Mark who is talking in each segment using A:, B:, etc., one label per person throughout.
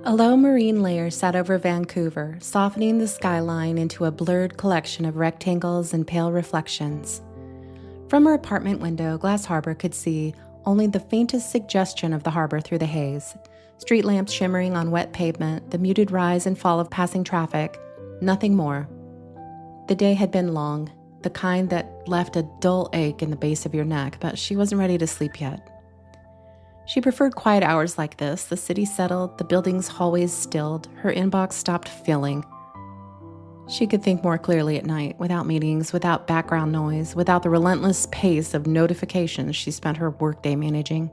A: A low marine layer sat over Vancouver, softening the skyline into a blurred collection of rectangles and pale reflections. From her apartment window, Glass Harbor could see only the faintest suggestion of the harbor through the haze. Street lamps shimmering on wet pavement, the muted rise and fall of passing traffic, nothing more. The day had been long, the kind that left a dull ache in the base of your neck, but she wasn't ready to sleep yet. She preferred quiet hours like this, the city settled, the building's hallways stilled, her inbox stopped filling. She could think more clearly at night, without meetings, without background noise, without the relentless pace of notifications she spent her workday managing.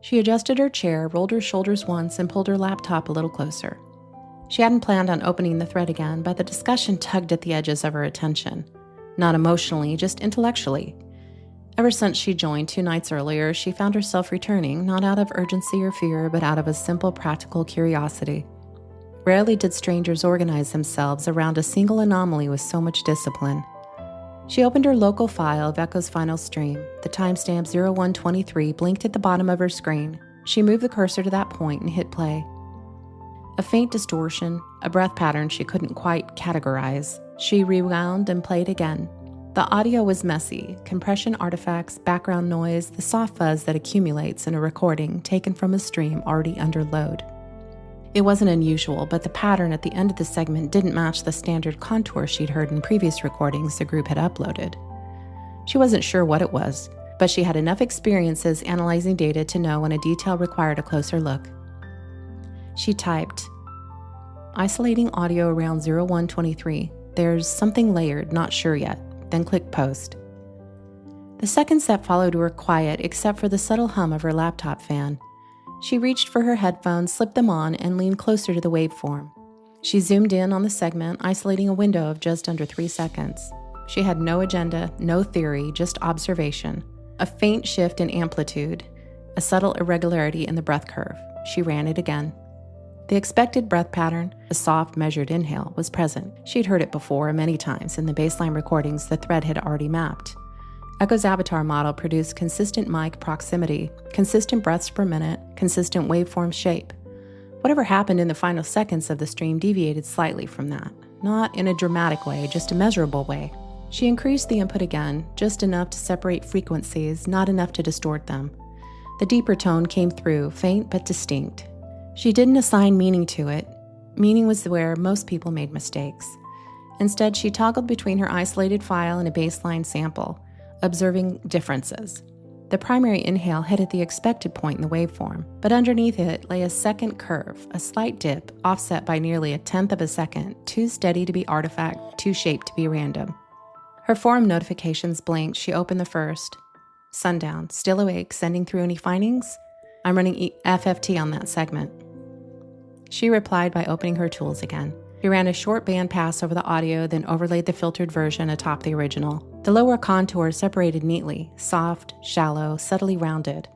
A: She adjusted her chair, rolled her shoulders once, and pulled her laptop a little closer. She hadn't planned on opening the thread again, but the discussion tugged at the edges of her attention. Not emotionally, just intellectually. Ever since she joined 2 nights earlier, she found herself returning, not out of urgency or fear, but out of a simple practical curiosity. Rarely did strangers organize themselves around a single anomaly with so much discipline. She opened her local file of Echo's final stream. The timestamp 0123 blinked at the bottom of her screen. She moved the cursor to that point and hit play. A faint distortion, a breath pattern she couldn't quite categorize. She rewound and played again. The audio was messy, compression artifacts, background noise, the soft fuzz that accumulates in a recording taken from a stream already under load. It wasn't unusual, but the pattern at the end of the segment didn't match the standard contour she'd heard in previous recordings the group had uploaded. She wasn't sure what it was, but she had enough experiences analyzing data to know when a detail required a closer look. She typed, "Isolating audio around 0123. There's something layered, not sure yet." Then click post. The seconds that followed were quiet except for the subtle hum of her laptop fan. She reached for her headphones, slipped them on, and leaned closer to the waveform. She zoomed in on the segment, isolating a window of just under 3 seconds. She had no agenda, no theory, just observation. A faint shift in amplitude, a subtle irregularity in the breath curve. She ran it again. The expected breath pattern, a soft, measured inhale, was present. She'd heard it before many times in the baseline recordings the thread had already mapped. Echo's avatar model produced consistent mic proximity, consistent breaths per minute, consistent waveform shape. Whatever happened in the final seconds of the stream deviated slightly from that. Not in a dramatic way, just a measurable way. She increased the input again, just enough to separate frequencies, not enough to distort them. The deeper tone came through, faint but distinct. She didn't assign meaning to it. Meaning was where most people made mistakes. Instead, she toggled between her isolated file and a baseline sample, observing differences. The primary inhale hit at the expected point in the waveform, but underneath it lay a second curve, a slight dip, offset by nearly 1/10 of a second, too steady to be artifact, too shaped to be random. Her forum notifications blinked. She opened the first. Sundown, still awake, sending through any findings? I'm running FFT on that segment. She replied by opening her tools again. She ran a short band pass over the audio, then overlaid the filtered version atop the original. The lower contour separated neatly, soft, shallow, subtly rounded.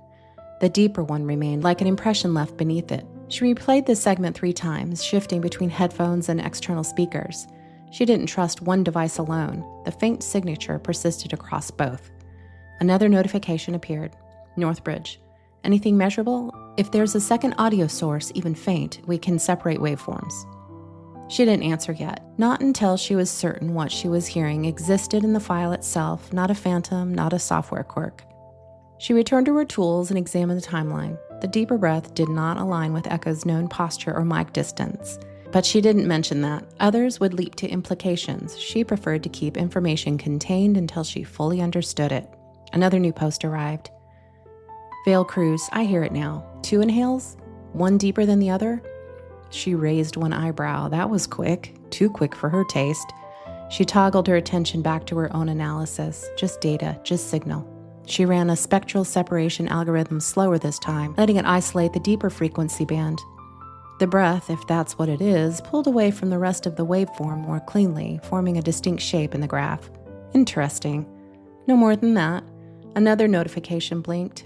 A: The deeper one remained, like an impression left beneath it. She replayed the segment 3 times, shifting between headphones and external speakers. She didn't trust one device alone. The faint signature persisted across both. Another notification appeared. Northbridge. Anything measurable? If there's a second audio source, even faint, we can separate waveforms. She didn't answer yet, not until she was certain what she was hearing existed in the file itself, not a phantom, not a software quirk. She returned to her tools and examined the timeline. The deeper breath did not align with Echo's known posture or mic distance, but she didn't mention that. Others would leap to implications. She preferred to keep information contained until she fully understood it. Another new post arrived. Vale Cruz, I hear it now. 2 inhales? One deeper than the other? She raised one eyebrow. That was quick. Too quick for her taste. She toggled her attention back to her own analysis. Just data, just signal. She ran a spectral separation algorithm slower this time, letting it isolate the deeper frequency band. The breath, if that's what it is, pulled away from the rest of the waveform more cleanly, forming a distinct shape in the graph. Interesting. No more than that. Another notification blinked.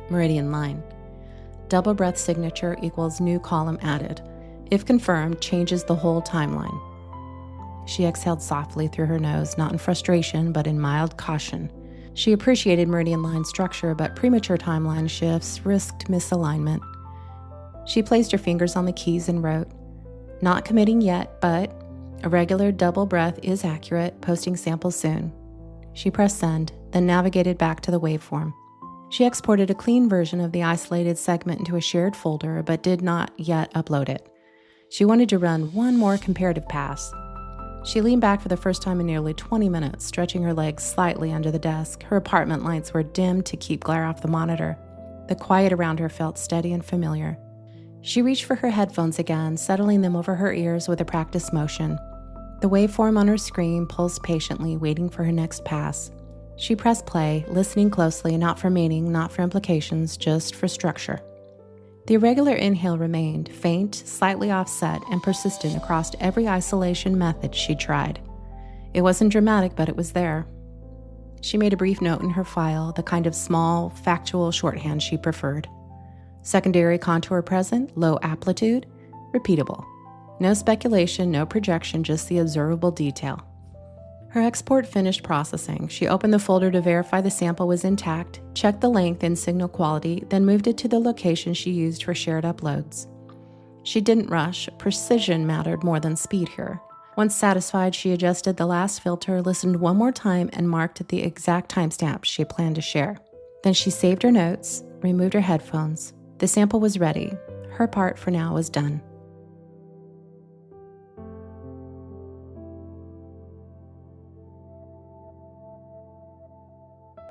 A: Meridian line. Double breath signature equals new column added. If confirmed, changes the whole timeline. She exhaled softly through her nose, not in frustration, but in mild caution. She appreciated meridian line structure, but premature timeline shifts risked misalignment. She placed her fingers on the keys and wrote, "Not committing yet, but a regular double breath is accurate, posting samples soon." She pressed send, then navigated back to the waveform. She exported a clean version of the isolated segment into a shared folder, but did not yet upload it. She wanted to run one more comparative pass. She leaned back for the first time in nearly 20 minutes, stretching her legs slightly under the desk. Her apartment lights were dimmed to keep glare off the monitor. The quiet around her felt steady and familiar. She reached for her headphones again, settling them over her ears with a practiced motion. The waveform on her screen pulsed patiently, waiting for her next pass. She pressed play, listening closely, not for meaning, not for implications, just for structure. The irregular inhale remained, faint, slightly offset, and persistent across every isolation method she tried. It wasn't dramatic, but it was there. She made a brief note in her file, the kind of small, factual shorthand she preferred. Secondary contour present, low amplitude, repeatable. No speculation, no projection, just the observable detail. Her export finished processing. She opened the folder to verify the sample was intact, checked the length and signal quality, then moved it to the location she used for shared uploads. She didn't rush. Precision mattered more than speed here. Once satisfied, she adjusted the last filter, listened one more time, and marked the exact timestamp she planned to share. Then she saved her notes, removed her headphones. The sample was ready. Her part for now was done.